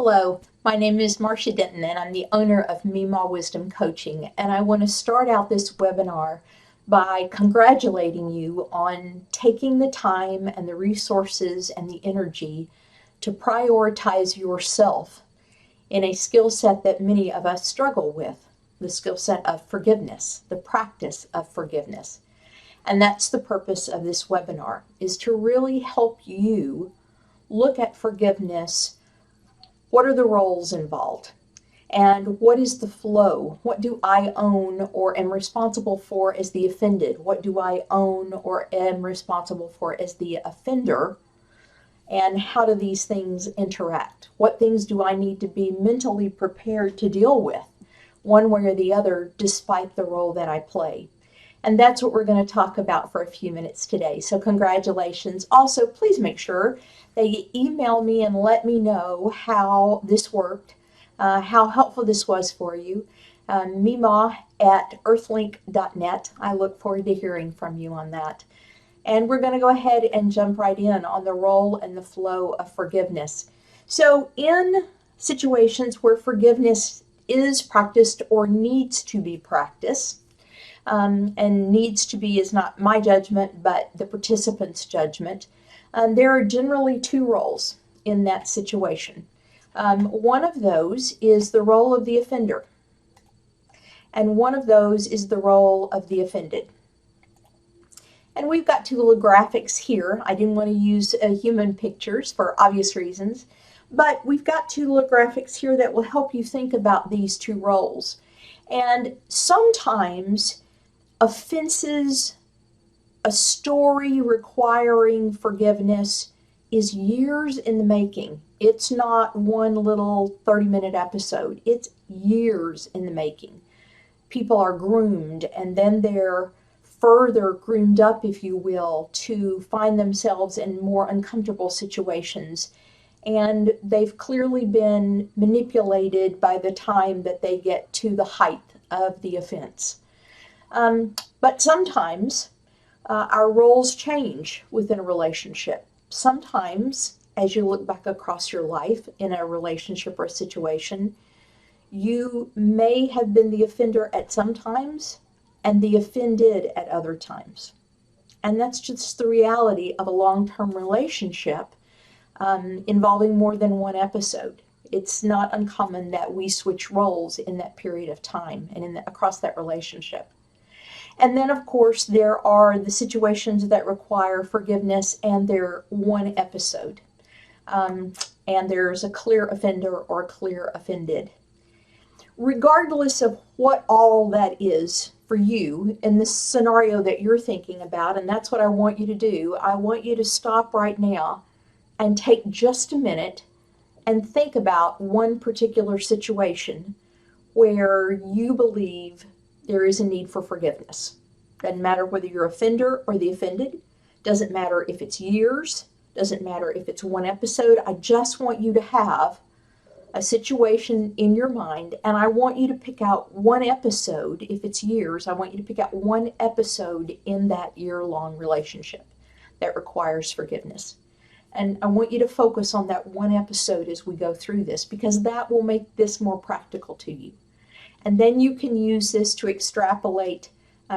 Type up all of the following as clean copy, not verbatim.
Hello, my name is Marcia Denton and I'm the owner of Meemaw Wisdom Coaching, and I want to start out this webinar by congratulating you on taking the time and the resources and the energy to prioritize yourself in a skill set that many of us struggle with, the skill set of forgiveness, the practice of forgiveness. And that's the purpose of this webinar, is to really help you look at forgiveness. What are the roles involved? And what is the flow? What do I own or am responsible for as the offended? What do I own or am responsible for as the offender? And how do these things interact? What things do I need to be mentally prepared to deal with, one way or the other, despite the role that I play? And that's what we're going to talk about for a few minutes today. So congratulations. Also, please make sure that you email me and let me know how this worked, how helpful this was for you. Meemaw at earthlink.net. I look forward to hearing from you on that. And we're going to go ahead and jump right in on the role and the flow of forgiveness. So in situations where forgiveness is practiced or needs to be practiced, and needs to be is not my judgment, but the participant's judgment. There are generally two roles in that situation. One of those is the role of the offender, and one of those is the role of the offended. And we've got two little graphics here. I didn't want to use human pictures for obvious reasons, but we've got two little graphics here that will help you think about these two roles. And sometimes offenses, a story requiring forgiveness is years in the making. It's not one little 30-minute episode. It's years in the making. People are groomed, and then they're further groomed up, if you will, to find themselves in more uncomfortable situations. And they've clearly been manipulated by the time that they get to the height of the offense. But sometimes our roles change within a relationship. Sometimes, as you look back across your life in a relationship or a situation, you may have been the offender at some times and the offended at other times. And that's just the reality of a long-term relationship involving more than one episode. It's not uncommon that we switch roles in that period of time and across that relationship. And then, of course, there are the situations that require forgiveness, and they're one episode. And there's a clear offender or a clear offended. Regardless of what all that is for you in this scenario that you're thinking about, and that's what I want you to do, I want you to stop right now and take just a minute and think about one particular situation where you believe there is a need for forgiveness. Doesn't matter whether you're offender or the offended. Doesn't matter if it's years. Doesn't matter if it's one episode. I just want you to have a situation in your mind, and I want you to pick out one episode. If it's years, I want you to pick out one episode in that year-long relationship that requires forgiveness. And I want you to focus on that one episode as we go through this, because that will make this more practical to you. And then you can use this to extrapolate,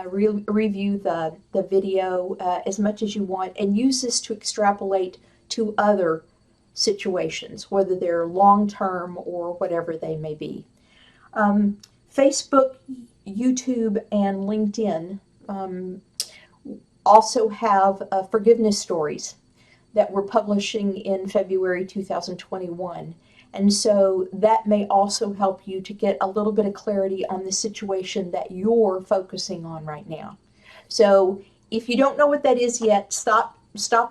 review the video as much as you want, and use this to extrapolate to other situations, whether they're long-term or whatever they may be. Facebook, YouTube, and LinkedIn also have forgiveness stories that we're publishing in February 2021. And so that may also help you to get a little bit of clarity on the situation that you're focusing on right now. So if you don't know what that is yet, stop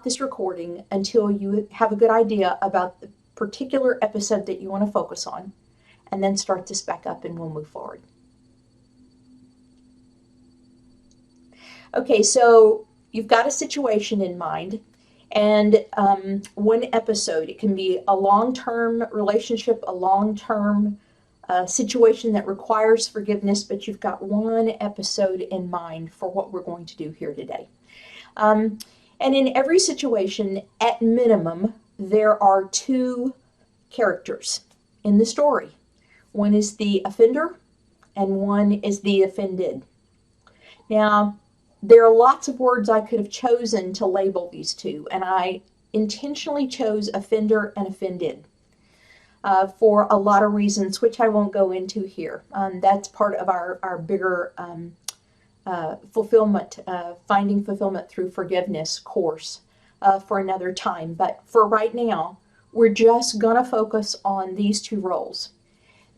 this recording until you have a good idea about the particular episode that you want to focus on, and then start this back up and we'll move forward. Okay, so you've got a situation in mind. And one episode, it can be a long-term relationship, a long-term situation that requires forgiveness, but you've got one episode in mind for what we're going to do here today. And in every situation, at minimum, there are two characters. in the story. One is the offender and one is the offended. Now, there are lots of words I could have chosen to label these two, and I intentionally chose offender and offended for a lot of reasons, which I won't go into here. That's part of our bigger fulfillment, finding fulfillment through forgiveness course for another time. But for right now, we're just going to focus on these two roles.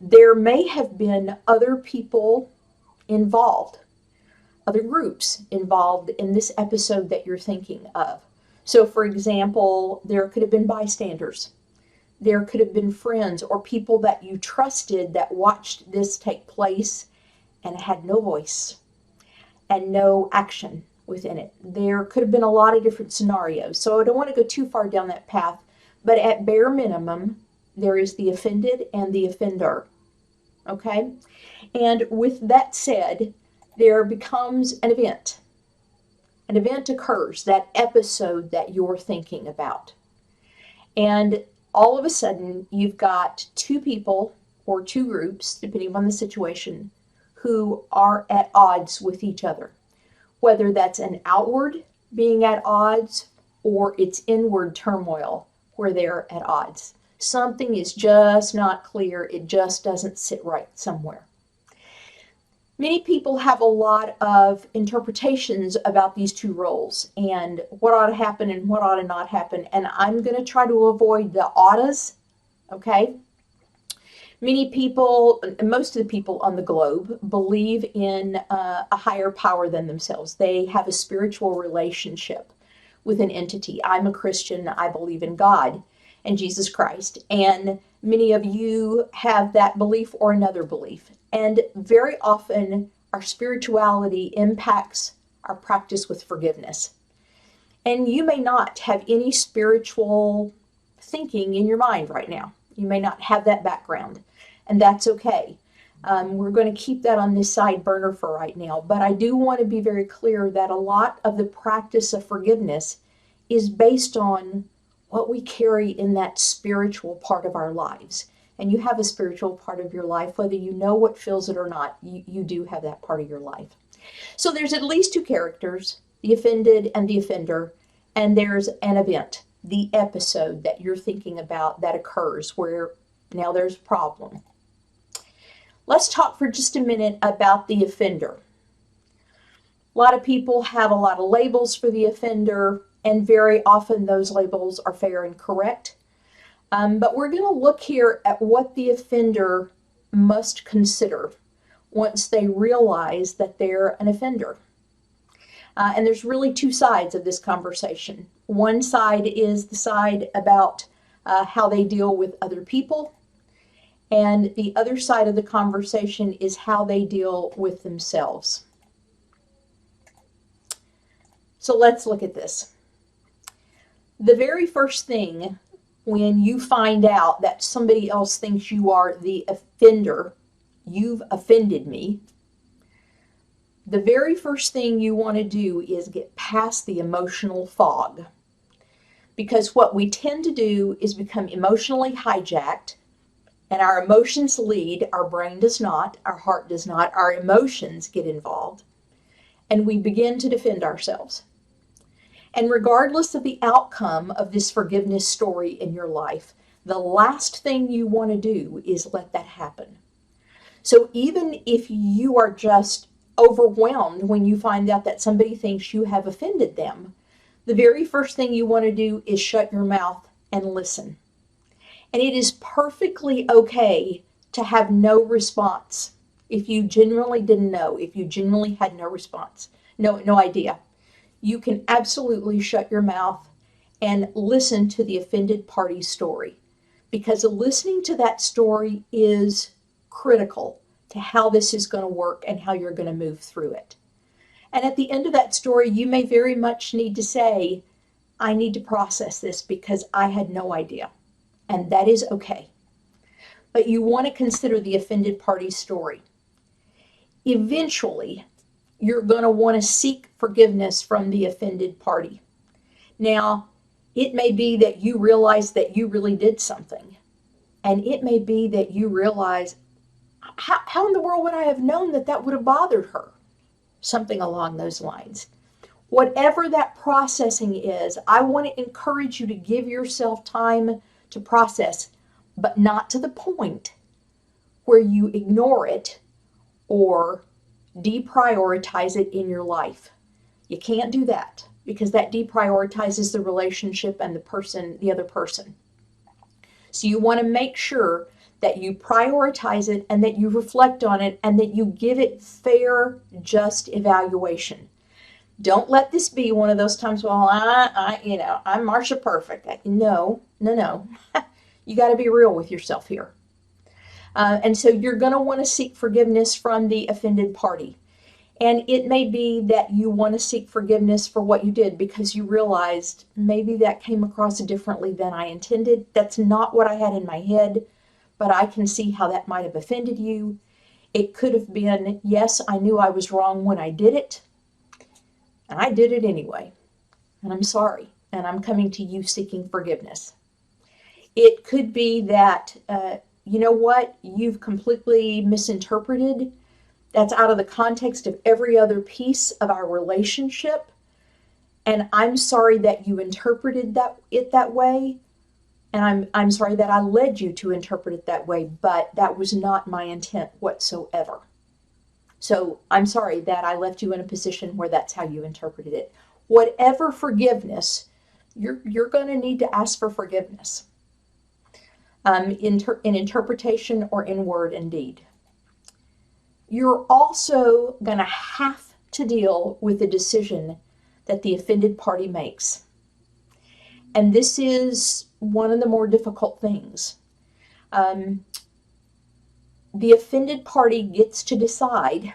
There may have been other people involved, other groups involved in this episode that you're thinking of. So, for example, there could have been bystanders. There could have been friends or people that you trusted that watched this take place and had no voice and no action within it. There could have been a lot of different scenarios. So I don't want to go too far down that path, but at bare minimum, there is the offended and the offender. Okay? And with that said, there becomes an event. An event occurs, that episode that you're thinking about. And all of a sudden, you've got two people or two groups, depending on the situation, who are at odds with each other. Whether that's an outward being at odds or it's inward turmoil where they're at odds. Something is just not clear. It just doesn't sit right somewhere. Many people have a lot of interpretations about these two roles and what ought to happen and what ought to not happen. And I'm going to try to avoid the oughtas, okay? Many people, most of the people on the globe, believe in a higher power than themselves. They have a spiritual relationship with an entity. I'm a Christian. I believe in God and Jesus Christ. And many of you have that belief or another belief. And very often, our spirituality impacts our practice with forgiveness. And you may not have any spiritual thinking in your mind right now. You may not have that background, and that's okay. We're going to keep that on this side burner for right now. But I do want to be very clear that a lot of the practice of forgiveness is based on what we carry in that spiritual part of our lives. And you have a spiritual part of your life, whether you know what fills it or not, you do have that part of your life. So there's at least two characters, the offended and the offender, and there's an event, the episode that you're thinking about that occurs where now there's a problem. Let's talk for just a minute about the offender. A lot of people have a lot of labels for the offender, and very often those labels are fair and correct. But we're going to look here at what the offender must consider once they realize that they're an offender. And there's really two sides of this conversation. One side is the side about how they deal with other people. And the other side of the conversation is how they deal with themselves. So let's look at this. The very first thing when you find out that somebody else thinks you are the offender, you've offended me, the very first thing you want to do is get past the emotional fog. Because what we tend to do is become emotionally hijacked, and our emotions lead, our brain does not, our heart does not, our emotions get involved, and we begin to defend ourselves. And regardless of the outcome of this forgiveness story in your life, the last thing you want to do is let that happen. So even if you are just overwhelmed when you find out that somebody thinks you have offended them, the very first thing you want to do is shut your mouth and listen. And it is perfectly okay to have no response if you genuinely didn't know, if you genuinely had no response, no idea. You can absolutely shut your mouth and listen to the offended party's story, because listening to that story is critical to how this is going to work and how you're going to move through it. And at the end of that story, you may very much need to say, I need to process this because I had no idea. And that is okay. But you want to consider the offended party's story. Eventually, you're going to want to seek forgiveness from the offended party. Now, it may be that you realize that you really did something, And it may be that you realize, how in the world would I have known that that would have bothered her? Something along those lines. Whatever that processing is, I want to encourage you to give yourself time to process, but not to the point where you ignore it or deprioritize it in your life. You can't do that, because that deprioritizes the relationship and the other person. So you want to make sure that you prioritize it and that you reflect on it and that you give it fair, just evaluation. Don't let this be one of those times, well, I'm Marcia Perfect. No. You got to be real with yourself here. And so you're going to want to seek forgiveness from the offended party. And it may be that you want to seek forgiveness for what you did because you realized maybe that came across differently than I intended. That's not what I had in my head, but I can see how that might have offended you. It could have been, yes, I knew I was wrong when I did it, and I did it anyway, and I'm sorry, and I'm coming to you seeking forgiveness. It could be that, you know what, you've completely misinterpreted. That's out of the context of every other piece of our relationship, and I'm sorry that you interpreted it that way, and I'm sorry that I led you to interpret it that way, but that was not my intent whatsoever. So I'm sorry that I left you in a position where that's how you interpreted it. Whatever forgiveness, you're going to need to ask for forgiveness in interpretation or in word and deed. You're also going to have to deal with the decision that the offended party makes. And this is one of the more difficult things. The offended party gets to decide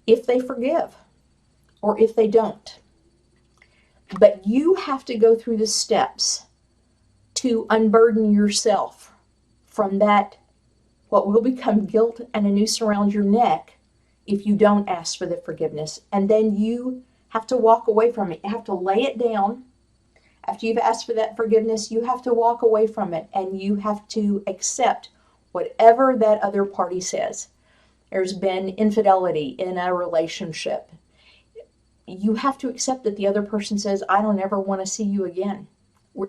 if they forgive or if they don't. But you have to go through the steps to unburden yourself from that, what will become guilt and a noose around your neck if you don't ask for the forgiveness. And then you have to walk away from it. You have to lay it down. After you've asked for that forgiveness, you have to walk away from it and you have to accept whatever that other party says. There's been infidelity in a relationship. You have to accept that the other person says, I don't ever want to see you again.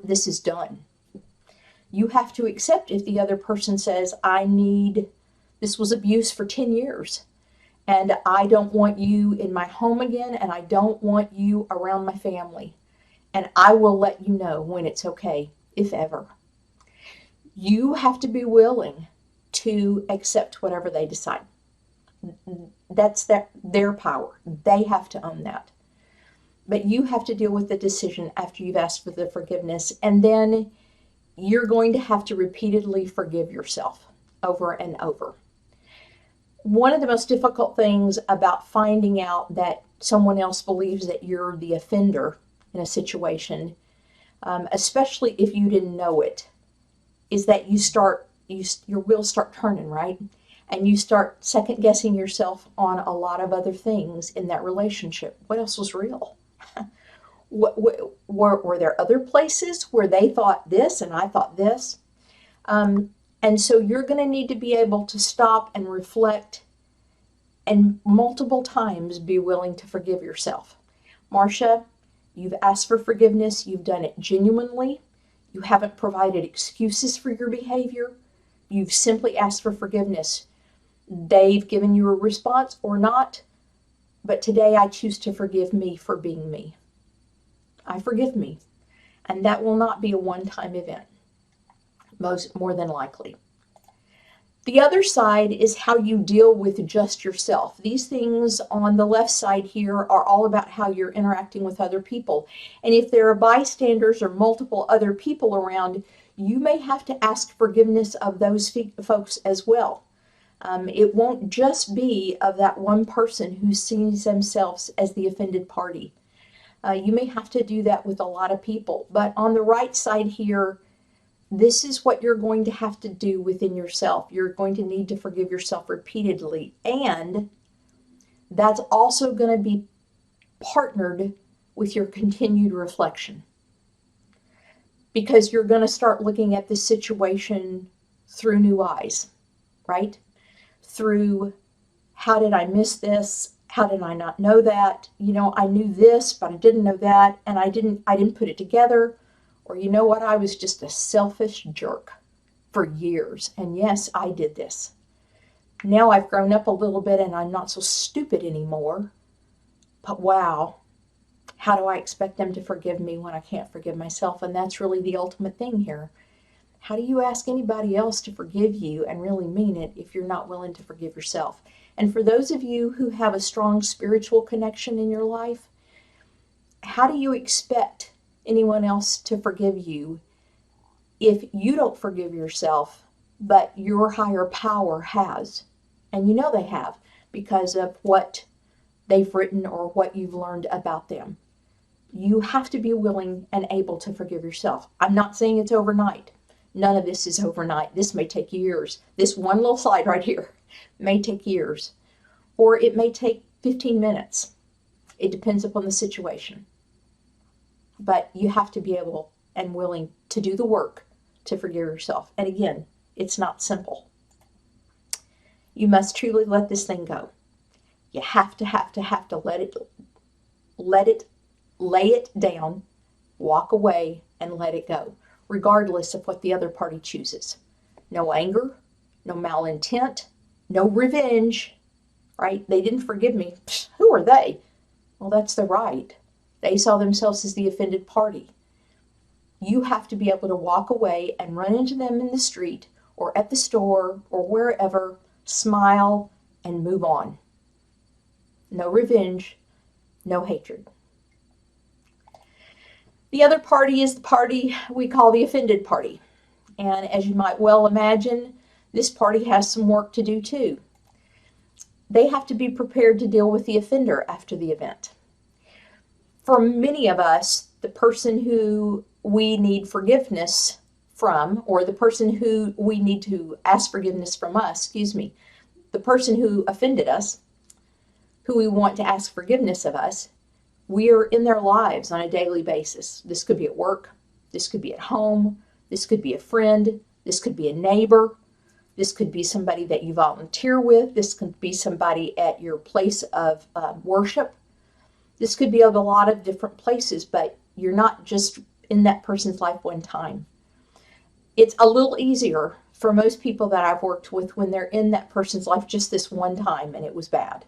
This is done. You have to accept if the other person says, this was abuse for 10 years, and I don't want you in my home again, and I don't want you around my family. And I will let you know when it's okay, if ever. You have to be willing to accept whatever they decide. That's their power. They have to own that. But you have to deal with the decision after you've asked for the forgiveness, and then you're going to have to repeatedly forgive yourself over and over. One of the most difficult things about finding out that someone else believes that you're the offender in a situation, especially if you didn't know it, is that your wheels start turning, right? And you start second guessing yourself on a lot of other things in that relationship. What else was real? Were there other places where they thought this and I thought this? And so you're going to need to be able to stop and reflect and multiple times be willing to forgive yourself. Marcia, you've asked for forgiveness. You've done it genuinely. You haven't provided excuses for your behavior. You've simply asked for forgiveness. They've given you a response or not, but today I choose to forgive me for being me. I forgive me. And that will not be a one-time event, more than likely. The other side is how you deal with just yourself. These things on the left side here are all about how you're interacting with other people. And if there are bystanders or multiple other people around, you may have to ask forgiveness of those folks as well. It won't just be of that one person who sees themselves as the offended party. You may have to do that with a lot of people. But on the right side here, this is what you're going to have to do within yourself. You're going to need to forgive yourself repeatedly. And that's also going to be partnered with your continued reflection. Because you're going to start looking at this situation through new eyes, right? Through, how did I miss this? How did I not know that? I knew this, but I didn't know that, and I didn't put it together. Or you know what? I was just a selfish jerk for years. And yes, I did this. Now I've grown up a little bit and I'm not so stupid anymore. But wow, how do I expect them to forgive me when I can't forgive myself? And that's really the ultimate thing here. How do you ask anybody else to forgive you and really mean it if you're not willing to forgive yourself? And for those of you who have a strong spiritual connection in your life, how do you expect anyone else to forgive you if you don't forgive yourself, but your higher power has? And you know they have, because of what they've written or what you've learned about them. You have to be willing and able to forgive yourself. I'm not saying it's overnight. None of this is overnight. This may take years. This one little slide right here may take years, or it may take 15 minutes. It depends upon the situation. But you have to be able and willing to do the work to forgive yourself. And again, it's not simple. You must truly let this thing go. You have to lay it down, walk away, and let it go, regardless of what the other party chooses. No anger, no malintent, no revenge, right? They didn't forgive me. Psh, who are they? Well, that's their right. They saw themselves as the offended party. You have to be able to walk away and run into them in the street or at the store or wherever, smile, and move on. No revenge, no hatred. The other party is the party we call the offended party. And as you might well imagine, this party has some work to do too. They have to be prepared to deal with the offender after the event. For many of us, the person who we need forgiveness from, or the person who we need to ask forgiveness from us, the person who offended us, who we want to ask forgiveness of us, we are in their lives on a daily basis. This could be at work, this could be at home, this could be a friend, this could be a neighbor, this could be somebody that you volunteer with, this could be somebody at your place of worship. This could be of a lot of different places, but you're not just in that person's life one time. It's a little easier for most people that I've worked with when they're in that person's life just this one time and it was bad.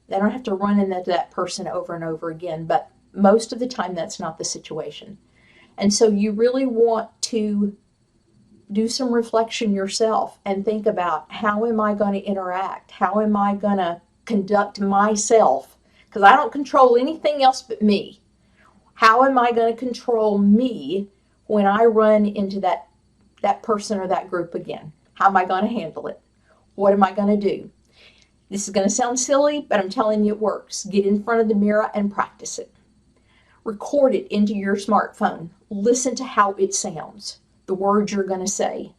They don't have to run into that person over and over again, but most of the time that's not the situation. And so you really want to do some reflection yourself and think about, how am I going to interact? How am I going to conduct myself? Because I don't control anything else but me. How am I going to control me when I run into that person or that group again? How am I going to handle it? What am I going to do? This is going to sound silly, but I'm telling you it works. Get in front of the mirror and practice it. Record it into your smartphone. Listen to how it sounds, the words you're going to say.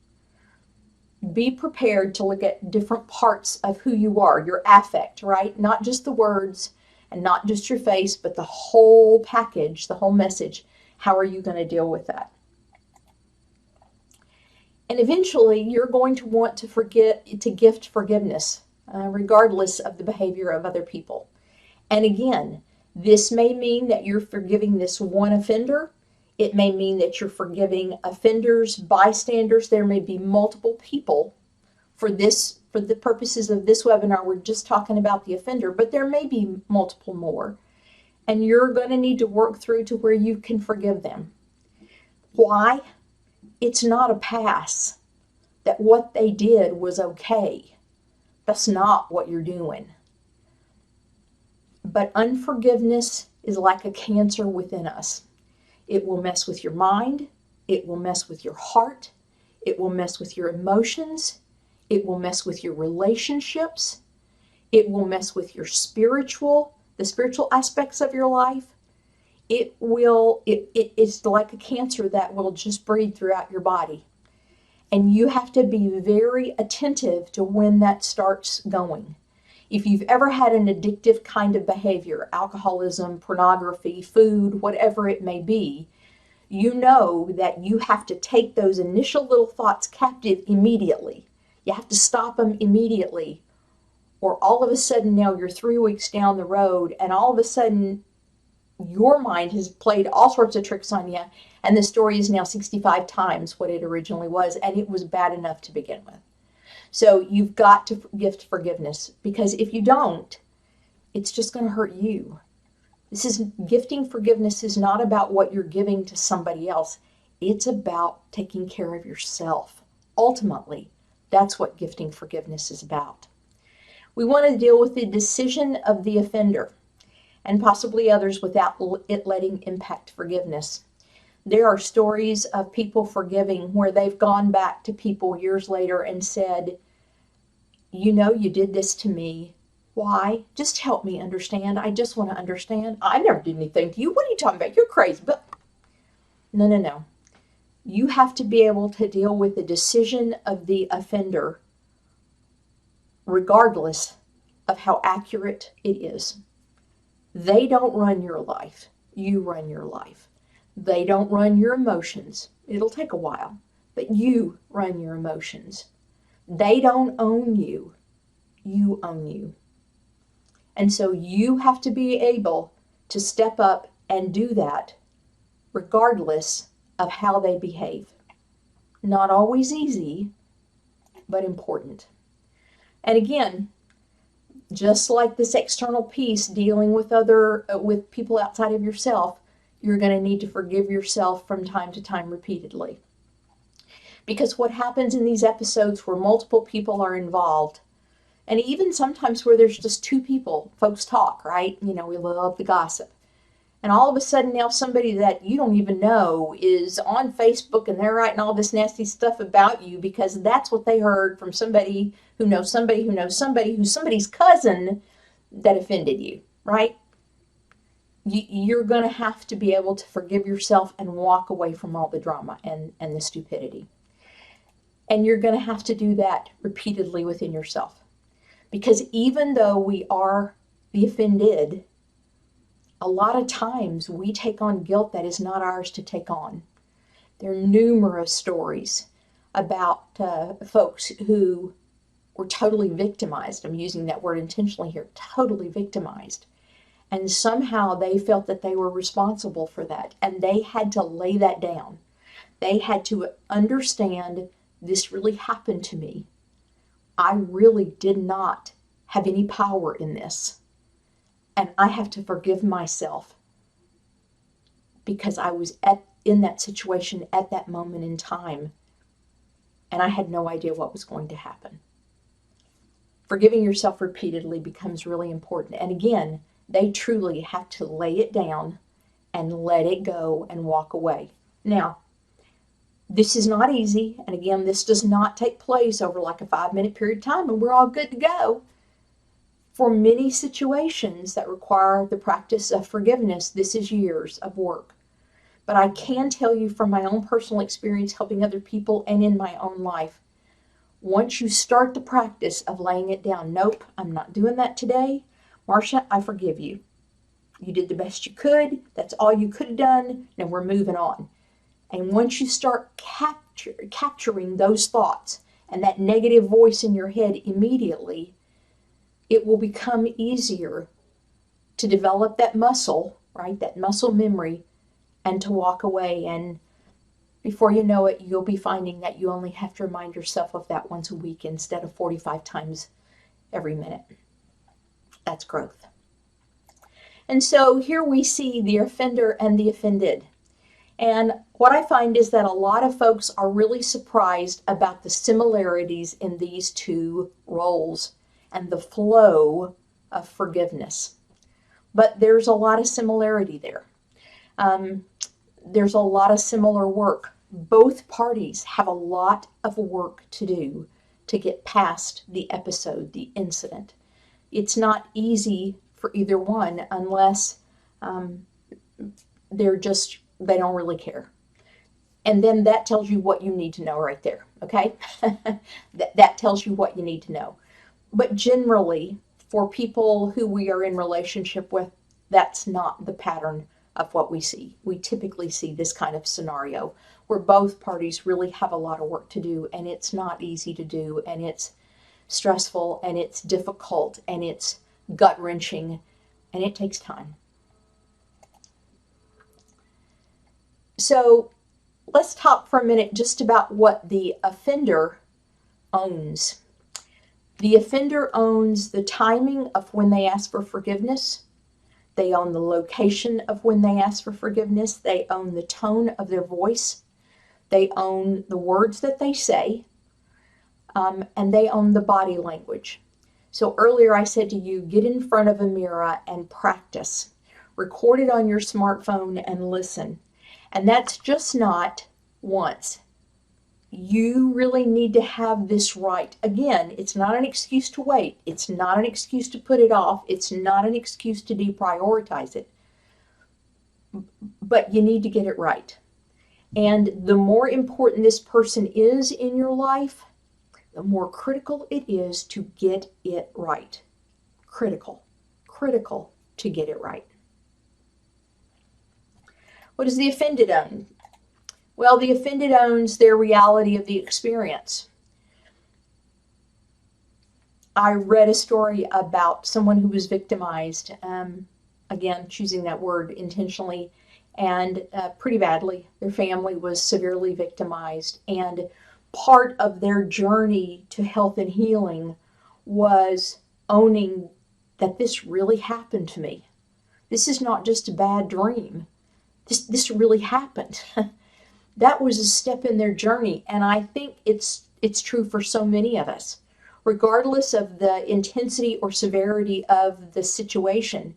Be prepared to look at different parts of who you are, your affect, right? Not just the words and not just your face, but the whole package, the whole message. How are you going to deal with that? And eventually, you're going to want to gift forgiveness, regardless of the behavior of other people. And again, this may mean that you're forgiving this one offender. It may mean that you're forgiving offenders, bystanders. There may be multiple people. For the purposes of this webinar, we're just talking about the offender, but there may be multiple more. And you're going to need to work through to where you can forgive them. Why? It's not a pass that what they did was okay. That's not what you're doing. But unforgiveness is like a cancer within us. It will mess with your mind. It will mess with your heart. It will mess with your emotions. It will mess with your relationships. It will mess with your the spiritual aspects of your life. It's like a cancer that will just breed throughout your body. And you have to be very attentive to when that starts going. If you've ever had an addictive kind of behavior, alcoholism, pornography, food, whatever it may be, you know that you have to take those initial little thoughts captive immediately. You have to stop them immediately, or all of a sudden now you're 3 weeks down the road, and all of a sudden your mind has played all sorts of tricks on you, and the story is now 65 times what it originally was, and it was bad enough to begin with. So you've got to gift forgiveness, because if you don't, it's just going to hurt you. Gifting forgiveness is not about what you're giving to somebody else. It's about taking care of yourself. Ultimately, that's what gifting forgiveness is about. We want to deal with the decision of the offender and possibly others without it letting impact forgiveness. There are stories of people forgiving where they've gone back to people years later and said, you know, you did this to me. Why? Just help me understand. I just want to understand. I never did anything to you. What are you talking about? You're crazy. But no. You have to be able to deal with the decision of the offender regardless of how accurate it is. They don't run your life. You run your life. They don't run your emotions. It'll take a while, but you run your emotions. They don't own you. You own you. And so you have to be able to step up and do that regardless of how they behave. Not always easy, but important. And again, just like this external piece dealing with with people outside of yourself, you're going to need to forgive yourself from time to time repeatedly. Because what happens in these episodes where multiple people are involved, and even sometimes where there's just two people, folks talk, right? You know, we love the gossip. And all of a sudden now somebody that you don't even know is on Facebook and they're writing all this nasty stuff about you because that's what they heard from somebody who knows somebody who knows somebody who's somebody's cousin that offended you, right? You're going to have to be able to forgive yourself and walk away from all the drama and the stupidity. And you're going to have to do that repeatedly within yourself. Because even though we are the offended, a lot of times we take on guilt that is not ours to take on. There are numerous stories about folks who were totally victimized. I'm using that word intentionally here, totally victimized. And somehow they felt that they were responsible for that. And they had to lay that down. They had to understand, this really happened to me. I really did not have any power in this. And I have to forgive myself because I was in that situation at that moment in time. And I had no idea what was going to happen. Forgiving yourself repeatedly becomes really important. And again, they truly have to lay it down and let it go and walk away. Now, this is not easy. And again, this does not take place over like a 5-minute period of time and we're all good to go. For many situations that require the practice of forgiveness, this is years of work. But I can tell you from my own personal experience helping other people and in my own life, once you start the practice of laying it down, nope, I'm not doing that today. Marcia, I forgive you. You did the best you could. That's all you could have done. Now we're moving on. And once you start capturing those thoughts and that negative voice in your head immediately, it will become easier to develop that muscle, right? That muscle memory, and to walk away. And before you know it, you'll be finding that you only have to remind yourself of that once a week instead of 45 times every minute. That's growth. And so here we see the offender and the offended. And what I find is that a lot of folks are really surprised about the similarities in these two roles and the flow of forgiveness. But there's a lot of similarity there. There's a lot of similar work. Both parties have a lot of work to do to get past the episode, the incident. It's not easy for either one unless they don't really care. And then that tells you what you need to know right there, okay? that tells you what you need to know. But generally, for people who we are in relationship with, that's not the pattern of what we see. We typically see this kind of scenario where both parties really have a lot of work to do, and it's not easy to do, and it's stressful, and it's difficult, and it's gut-wrenching, and it takes time. So let's talk for a minute just about what the offender owns. The offender owns the timing of when they ask for forgiveness. They own the location of when they ask for forgiveness. They own the tone of their voice. They own the words that they say. And they own the body language. So earlier I said to you, get in front of a mirror and practice. Record it on your smartphone and listen. And that's just not once. You really need to have this right. Again, it's not an excuse to wait. It's not an excuse to put it off. It's not an excuse to deprioritize it. But you need to get it right. And the more important this person is in your life, the more critical it is to get it right. Critical to get it right. What does the offended own? Well, the offended owns their reality of the experience. I read a story about someone who was victimized, again, choosing that word intentionally, and pretty badly. Their family was severely victimized, and part of their journey to health and healing was owning that this really happened to me. This is not just a bad dream. This really happened. That was a step in their journey, and I think it's true for so many of us. Regardless of the intensity or severity of the situation,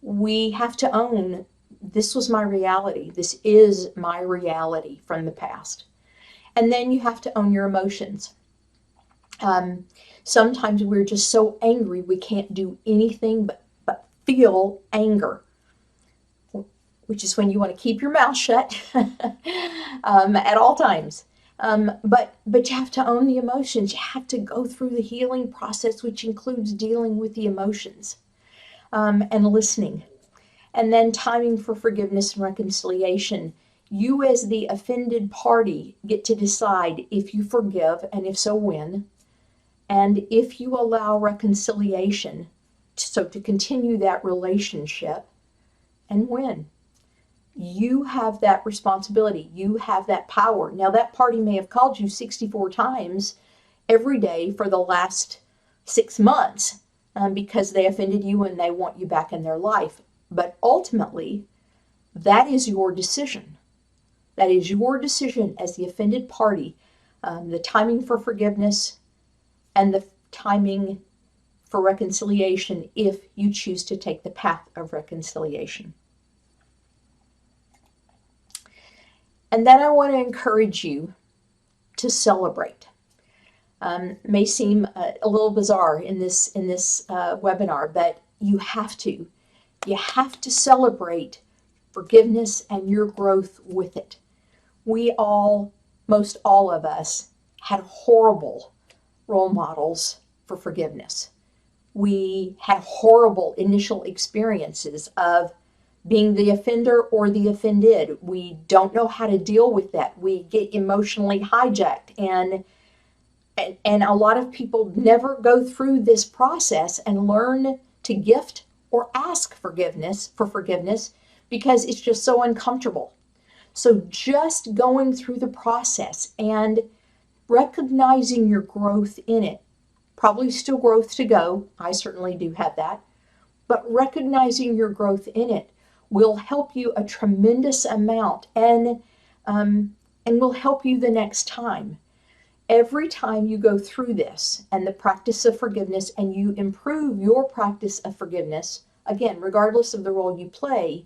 we have to own, this was my reality. This is my reality from the past. And then you have to own your emotions. Sometimes we're just so angry we can't do anything but feel anger, which is when you want to keep your mouth shut at all times. But you have to own the emotions. You have to go through the healing process, which includes dealing with the emotions and listening. And then timing for forgiveness and reconciliation. You as the offended party get to decide if you forgive, and if so, when. And if you allow reconciliation, to continue that relationship, and when. You have that responsibility. You have that power. Now, that party may have called you 64 times every day for the last 6 months because they offended you and they want you back in their life. But ultimately, that is your decision. That is your decision as the offended party, the timing for forgiveness and the timing for reconciliation if you choose to take the path of reconciliation. And then I want to encourage you to celebrate. May seem a little bizarre in this webinar, but you have to. You have to celebrate forgiveness and your growth with it. We all, most all of us, had horrible role models for forgiveness. We had horrible initial experiences of being the offender or the offended. We don't know how to deal with that. We get emotionally hijacked, and a lot of people never go through this process and learn to gift or ask for forgiveness because it's just so uncomfortable. So just going through the process and recognizing your growth in it, probably still growth to go. I certainly do have that. But recognizing your growth in it will help you a tremendous amount and will help you the next time. Every time you go through this and the practice of forgiveness and you improve your practice of forgiveness, again, regardless of the role you play,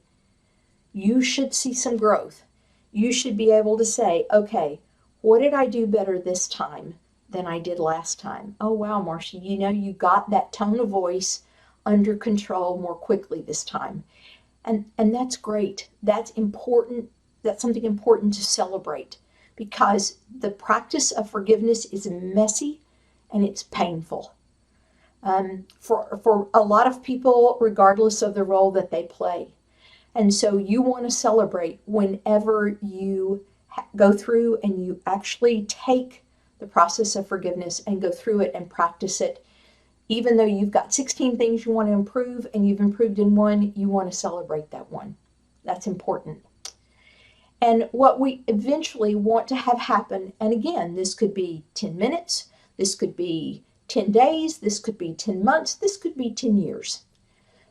you should see some growth. You should be able to say, okay, what did I do better this time than I did last time? Oh, wow, Marcia, you got that tone of voice under control more quickly this time. And that's great. That's important. That's something important to celebrate because the practice of forgiveness is messy and it's painful. For a lot of people, regardless of the role that they play. And so you want to celebrate whenever you go through and you actually take the process of forgiveness and go through it and practice it. Even though you've got 16 things you want to improve and you've improved in one, you want to celebrate that one. That's important. And what we eventually want to have happen, and again, this could be 10 minutes, this could be 10 days, this could be 10 months, this could be 10 years.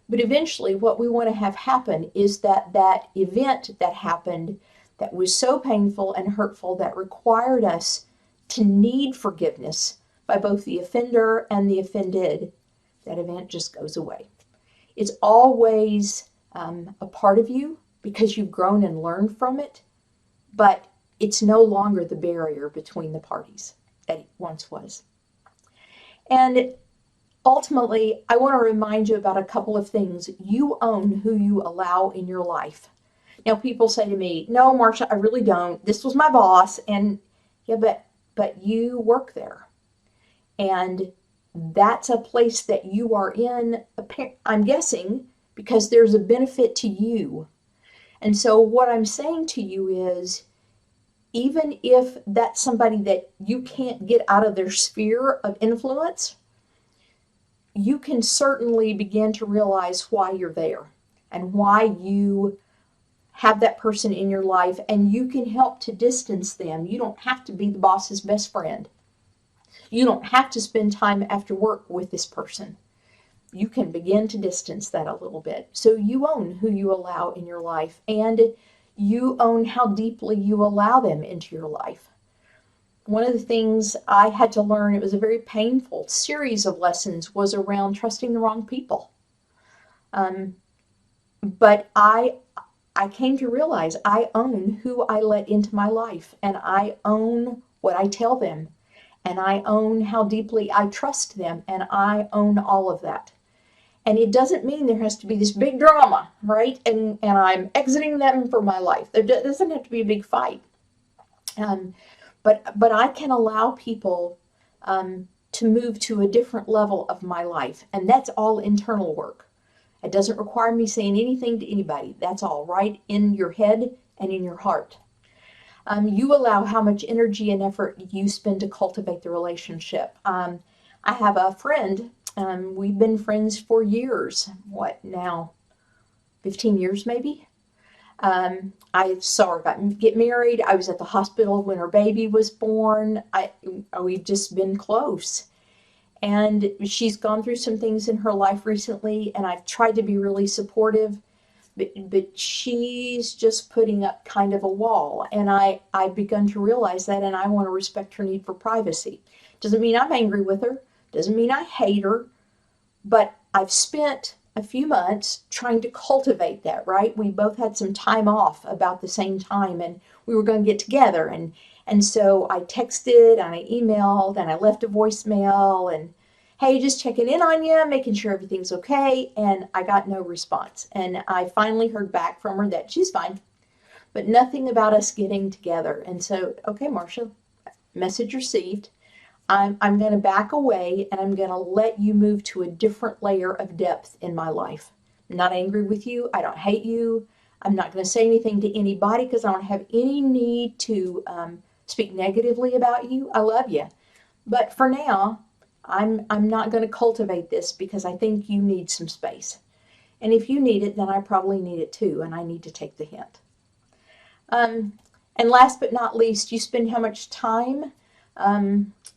But eventually what we want to have happen is that that event that happened that was so painful and hurtful that required us to need forgiveness by both the offender and the offended, that event just goes away. It's always a part of you because you've grown and learned from it, but it's no longer the barrier between the parties that it once was. And ultimately, I want to remind you about a couple of things. You own who you allow in your life. Now, people say to me, no, Marsha, I really don't. This was my boss. And yeah, but you work there. And that's a place that you are in, I'm guessing, because there's a benefit to you. And so what I'm saying to you is, even if that's somebody that you can't get out of their sphere of influence, you can certainly begin to realize why you're there and why you have that person in your life, and you can help to distance them. You don't have to be the boss's best friend. You don't have to spend time after work with this person. You can begin to distance that a little bit. So you own who you allow in your life, and you own how deeply you allow them into your life. One of the things I had to learn, it was a very painful series of lessons, was around trusting the wrong people. But I came to realize I own who I let into my life, and I own what I tell them, and I own how deeply I trust them, and I own all of that. And it doesn't mean there has to be this big drama, right? And I'm exiting them from my life. There doesn't have to be a big fight. But I can allow people to move to a different level of my life, and that's all internal work. It doesn't require me saying anything to anybody. That's all right in your head and in your heart. You allow how much energy and effort you spend to cultivate the relationship. I have a friend, we've been friends for years. What now? 15 years maybe? I saw her get married. I was at the hospital when her baby was born. We've just been close. And she's gone through some things in her life recently, and I've tried to be really supportive, but she's just putting up kind of a wall. And I've begun to realize that, and I want to respect her need for privacy. Doesn't mean I'm angry with her. Doesn't mean I hate her. But I've spent a few months trying to cultivate that, right? We both had some time off about the same time, and we were going to get together. And so I texted and I emailed and I left a voicemail and, hey, just checking in on you, making sure everything's okay. And I got no response. And I finally heard back from her that she's fine, but nothing about us getting together. And so, okay, Marsha, message received. I'm going to back away, and I'm going to let you move to a different layer of depth in my life. I'm not angry with you. I don't hate you. I'm not going to say anything to anybody because I don't have any need to speak negatively about you. I love you. But for now, I'm not going to cultivate this because I think you need some space. And if you need it, then I probably need it too, and I need to take the hint. And last but not least, you spend how much time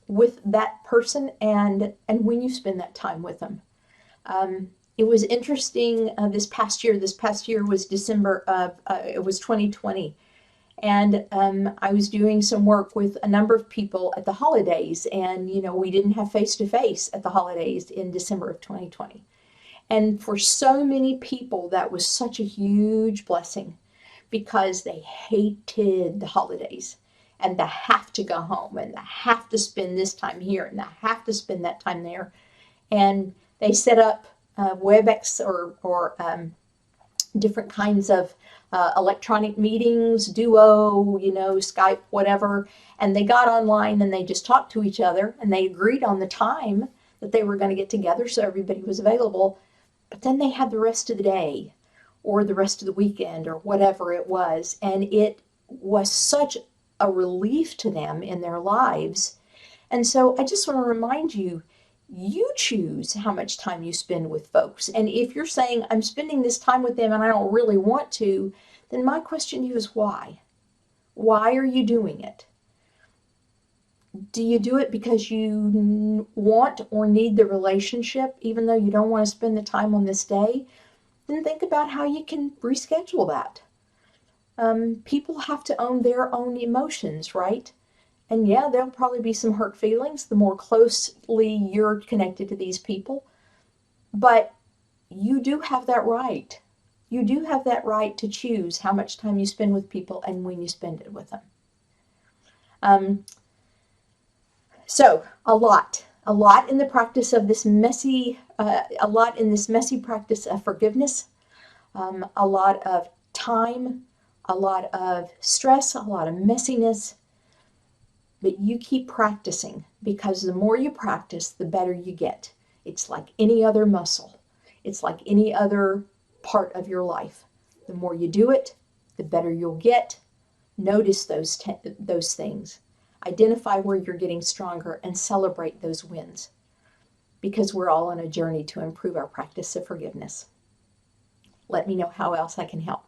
with that person and when you spend that time with them. It was interesting this past year. This past year was December of, it was 2020. And I was doing some work with a number of people at the holidays. And, you know, we didn't have face-to-face at the holidays in December of 2020. And for so many people, that was such a huge blessing because they hated the holidays. And they have to go home, and they have to spend this time here, and they have to spend that time there. And they set up WebEx or different kinds of electronic meetings, Duo, you know, Skype, whatever. And they got online and they just talked to each other, and they agreed on the time that they were going to get together so everybody was available. But then they had the rest of the day or the rest of the weekend or whatever it was. And it was such a relief to them in their lives. And so I just want to remind you, you choose how much time you spend with folks. And if you're saying, I'm spending this time with them and I don't really want to, then my question to you is why? Why are you doing it? Do you do it because you want or need the relationship, even though you don't want to spend the time on this day? Then think about how you can reschedule that. People have to own their own emotions, right? And yeah, there'll probably be some hurt feelings the more closely you're connected to these people. But you do have that right. You do have that right to choose how much time you spend with people and when you spend it with them. So a lot in the practice of this messy, a lot in this messy practice of forgiveness, a lot of time, a lot of stress, a lot of messiness. But you keep practicing, because the more you practice, the better you get. It's like any other muscle. It's like any other part of your life. The more you do it, the better you'll get. Notice those things. Identify where you're getting stronger and celebrate those wins, because we're all on a journey to improve our practice of forgiveness. Let me know how else I can help.